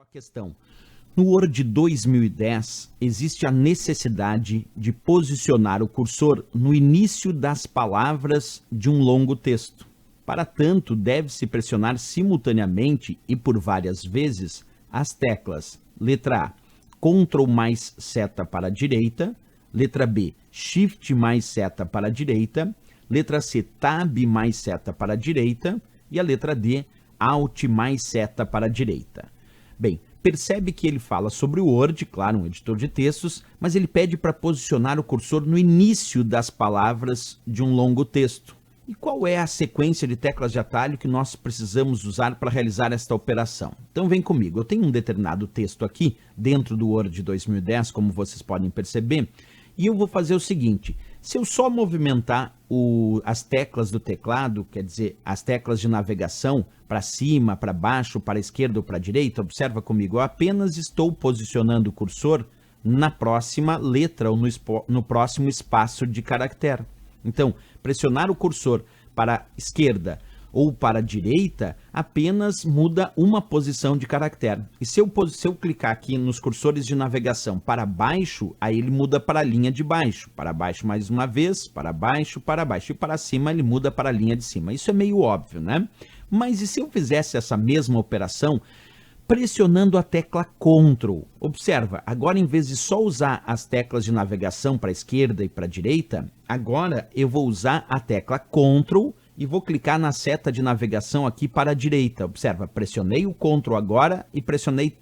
A questão. No Word 2010, existe a necessidade de posicionar o cursor no início das palavras de um longo texto. Para tanto, deve-se pressionar simultaneamente e por várias vezes as teclas letra A, Ctrl mais seta para a direita, letra B, Shift mais seta para a direita, letra C, Tab mais seta para a direita e a letra D, Alt mais seta para a direita. Bem, percebe que ele fala sobre o Word, claro, um editor de textos, mas ele pede para posicionar o cursor no início das palavras de um longo texto. E qual é a sequência de teclas de atalho que nós precisamos usar para realizar esta operação? Então vem comigo, eu tenho um determinado texto aqui, dentro do Word 2010, como vocês podem perceber, e eu vou fazer o seguinte: se eu só movimentar as teclas do teclado, quer dizer, as teclas de navegação, para cima, para baixo, para a esquerda ou para a direita, observa comigo, eu apenas estou posicionando o cursor na próxima letra ou no próximo espaço de caractere. Então, pressionar o cursor para a esquerda ou para a direita apenas muda uma posição de caractere. E se eu clicar aqui nos cursores de navegação para baixo, aí ele muda para a linha de baixo. Para baixo mais uma vez, para baixo. E para cima ele muda para a linha de cima. Isso é meio óbvio, né? Mas e se eu fizesse essa mesma operação pressionando a tecla Ctrl? Observa, agora em vez de só usar as teclas de navegação para a esquerda e para a direita, agora eu vou usar a tecla Ctrl e vou clicar na seta de navegação aqui para a direita. Observa, pressionei o Ctrl agora e pressionei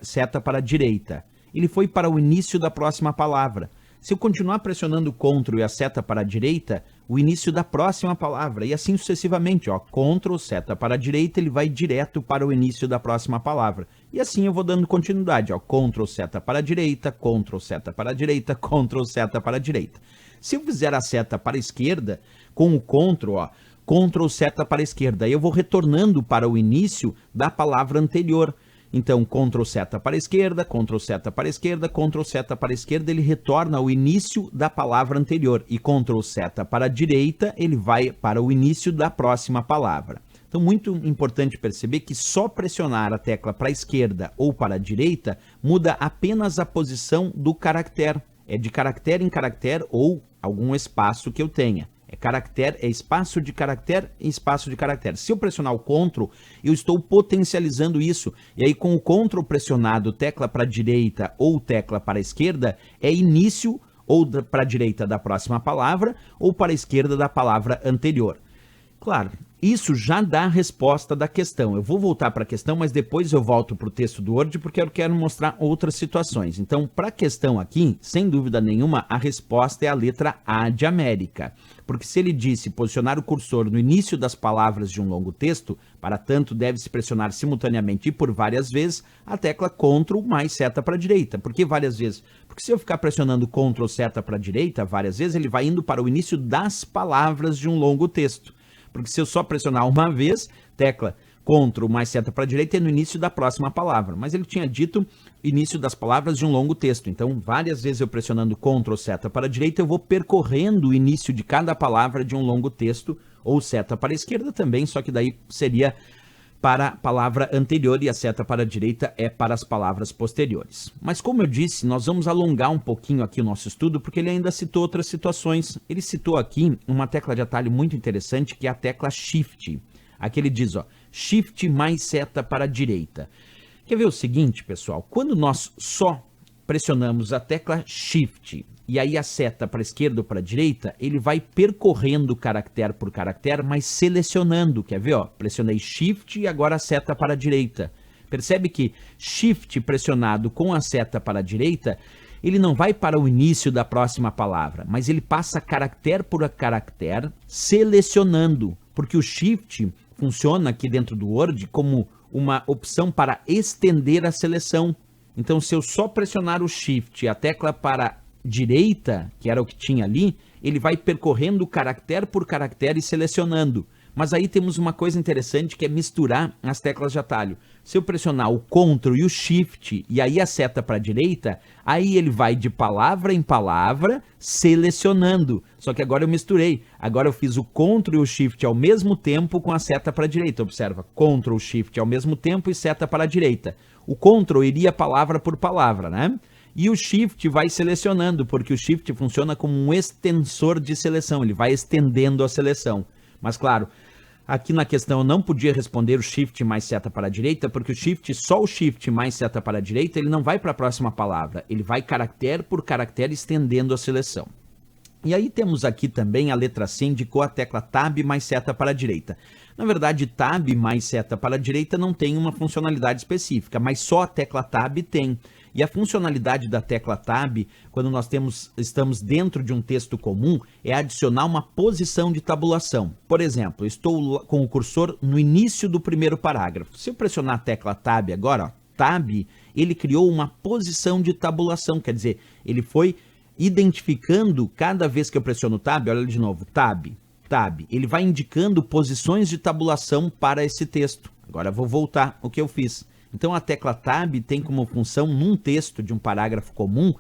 seta para a direita. Ele foi para o início da próxima palavra. Se eu continuar pressionando o Ctrl e a seta para a direita, o início da próxima palavra, e assim sucessivamente, ó, Ctrl, seta para a direita, ele vai direto para o início da próxima palavra. E assim eu vou dando continuidade, ó, Ctrl, seta para a direita, Ctrl, seta para a direita, Ctrl, seta para a direita. Se eu fizer a seta para a esquerda, com o Ctrl, ó, Ctrl, seta para a esquerda, eu vou retornando para o início da palavra anterior. Então, Ctrl seta para a esquerda, Ctrl seta para a esquerda, Ctrl seta para a esquerda, ele retorna ao início da palavra anterior. E Ctrl seta para a direita, ele vai para o início da próxima palavra. Então, muito importante perceber que só pressionar a tecla para a esquerda ou para a direita muda apenas a posição do caractere. É de caractere em caractere ou algum espaço que eu tenha. É espaço de caractere e espaço de caractere. Se eu pressionar o Ctrl, eu estou potencializando isso. E aí, com o Ctrl pressionado, tecla para a direita ou tecla para a esquerda, é início ou para a direita da próxima palavra ou para a esquerda da palavra anterior. Claro, isso já dá a resposta da questão. Eu vou voltar para a questão, mas depois eu volto para o texto do Word porque eu quero mostrar outras situações. Então, para a questão aqui, sem dúvida nenhuma, a resposta é a letra A de América. Porque se ele disse posicionar o cursor no início das palavras de um longo texto, para tanto deve-se pressionar simultaneamente e por várias vezes a tecla Ctrl mais seta para a direita. Por que várias vezes? Porque se eu ficar pressionando Ctrl seta para a direita várias vezes, ele vai indo para o início das palavras de um longo texto. Porque se eu só pressionar uma vez, tecla Ctrl mais seta para a direita é no início da próxima palavra. Mas ele tinha dito início das palavras de um longo texto. Então, várias vezes eu pressionando Ctrl seta para a direita, eu vou percorrendo o início de cada palavra de um longo texto, ou seta para a esquerda também, só que daí seria para a palavra anterior e a seta para a direita é para as palavras posteriores. Mas como eu disse, nós vamos alongar um pouquinho aqui o nosso estudo, porque ele ainda citou outras situações. Ele citou aqui uma tecla de atalho muito interessante, que é a tecla Shift. Aqui ele diz, ó, Shift mais seta para a direita. Quer ver o seguinte, pessoal? Quando nós só pressionamos a tecla Shift e aí a seta para a esquerda ou para a direita, ele vai percorrendo caractere por caractere, mas selecionando. Quer ver? Ó? Pressionei Shift e agora a seta para a direita. Percebe que Shift pressionado com a seta para a direita, ele não vai para o início da próxima palavra, mas ele passa caractere por caractere, selecionando, porque o Shift funciona aqui dentro do Word como uma opção para estender a seleção. Então, se eu só pressionar o Shift e a tecla para direita, que era o que tinha ali, ele vai percorrendo caractere por caractere e selecionando. Mas aí temos uma coisa interessante, que é misturar as teclas de atalho. Se eu pressionar o Ctrl e o Shift e aí a seta para a direita, aí ele vai de palavra em palavra selecionando. Só que agora eu misturei. Agora eu fiz o Ctrl e o Shift ao mesmo tempo com a seta para a direita. Observa, Ctrl, Shift ao mesmo tempo e seta para a direita. O Ctrl iria palavra por palavra, né? E o Shift vai selecionando, porque o Shift funciona como um extensor de seleção. Ele vai estendendo a seleção. Mas claro, aqui na questão eu não podia responder o Shift mais seta para a direita, porque só o Shift mais seta para a direita, ele não vai para a próxima palavra. Ele vai caractere por caractere estendendo a seleção. E aí temos aqui também a letra C, indicou a tecla Tab mais seta para a direita. Na verdade, Tab mais seta para a direita não tem uma funcionalidade específica, mas só a tecla Tab tem. E a funcionalidade da tecla Tab, quando nós estamos dentro de um texto comum, é adicionar uma posição de tabulação. Por exemplo, estou com o cursor no início do primeiro parágrafo. Se eu pressionar a tecla Tab agora, ó, Tab, ele criou uma posição de tabulação, quer dizer, ele foi identificando, cada vez que eu pressiono Tab, olha de novo, Tab, Tab, ele vai indicando posições de tabulação para esse texto. Agora eu vou voltar o que eu fiz. Então a tecla Tab tem como função, num texto de um parágrafo comum,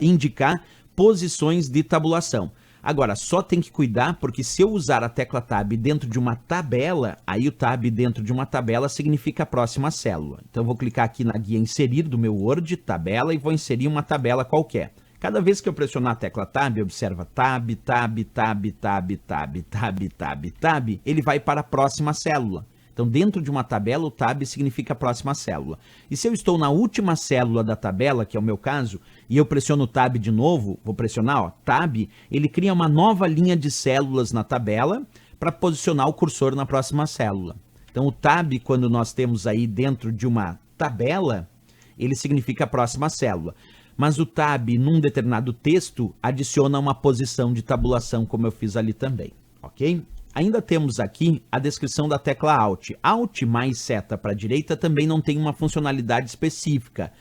indicar posições de tabulação. Agora, só tem que cuidar, porque se eu usar a tecla Tab dentro de uma tabela, aí o Tab dentro de uma tabela significa a próxima célula. Então eu vou clicar aqui na guia Inserir do meu Word, tabela, e vou inserir uma tabela qualquer. Cada vez que eu pressionar a tecla Tab, observa Tab, Tab, Tab, Tab, Tab, Tab, Tab, Tab, ele vai para a próxima célula. Então, dentro de uma tabela, o Tab significa a próxima célula. E se eu estou na última célula da tabela, que é o meu caso, e eu pressiono Tab de novo, vou pressionar, ó, Tab, ele cria uma nova linha de células na tabela para posicionar o cursor na próxima célula. Então, o Tab, quando nós temos aí dentro de uma tabela, ele significa a próxima célula. Mas o Tab, num determinado texto, adiciona uma posição de tabulação, como eu fiz ali também, ok? Ainda temos aqui a descrição da tecla Alt. Alt mais seta para a direita também não tem uma funcionalidade específica.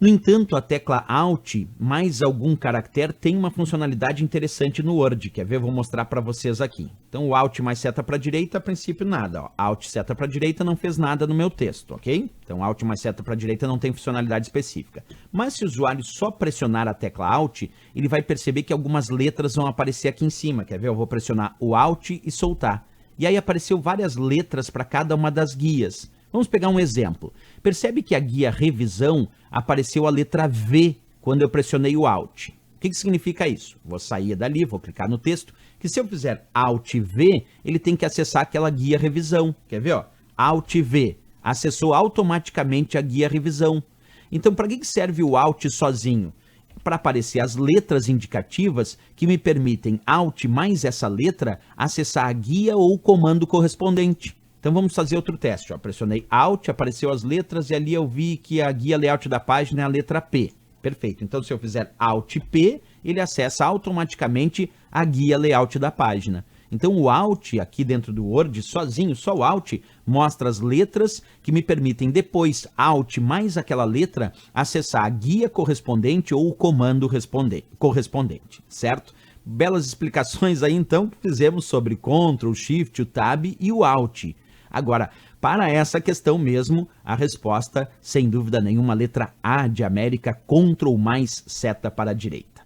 No entanto, a tecla Alt mais algum caractere tem uma funcionalidade interessante no Word. Quer ver? Vou mostrar para vocês aqui. Então, o Alt mais seta para a direita, a princípio nada. Ó. Alt seta para a direita não fez nada no meu texto, ok? Então, Alt mais seta para a direita não tem funcionalidade específica. Mas se o usuário só pressionar a tecla Alt, ele vai perceber que algumas letras vão aparecer aqui em cima. Quer ver? Eu vou pressionar o Alt e soltar. E aí apareceu várias letras para cada uma das guias. Vamos pegar um exemplo. Percebe que a guia revisão apareceu a letra V quando eu pressionei o Alt. O que significa isso? Vou sair dali, vou clicar no texto, que se eu fizer Alt V, ele tem que acessar aquela guia revisão. Quer ver? Ó? Alt V. Acessou automaticamente a guia revisão. Então, para que serve o Alt sozinho? Para aparecer as letras indicativas que me permitem, Alt mais essa letra, acessar a guia ou o comando correspondente. Então vamos fazer outro teste. Ó. Pressionei Alt, apareceu as letras e ali eu vi que a guia layout da página é a letra P. Perfeito. Então se eu fizer Alt P, ele acessa automaticamente a guia layout da página. Então o Alt aqui dentro do Word, sozinho, só o Alt, mostra as letras que me permitem depois, Alt mais aquela letra, acessar a guia correspondente ou o comando correspondente, certo? Belas explicações aí então que fizemos sobre Ctrl, Shift, o Tab e o Alt. Agora, para essa questão mesmo, a resposta, sem dúvida nenhuma, letra A de América, Ctrl mais seta para a direita.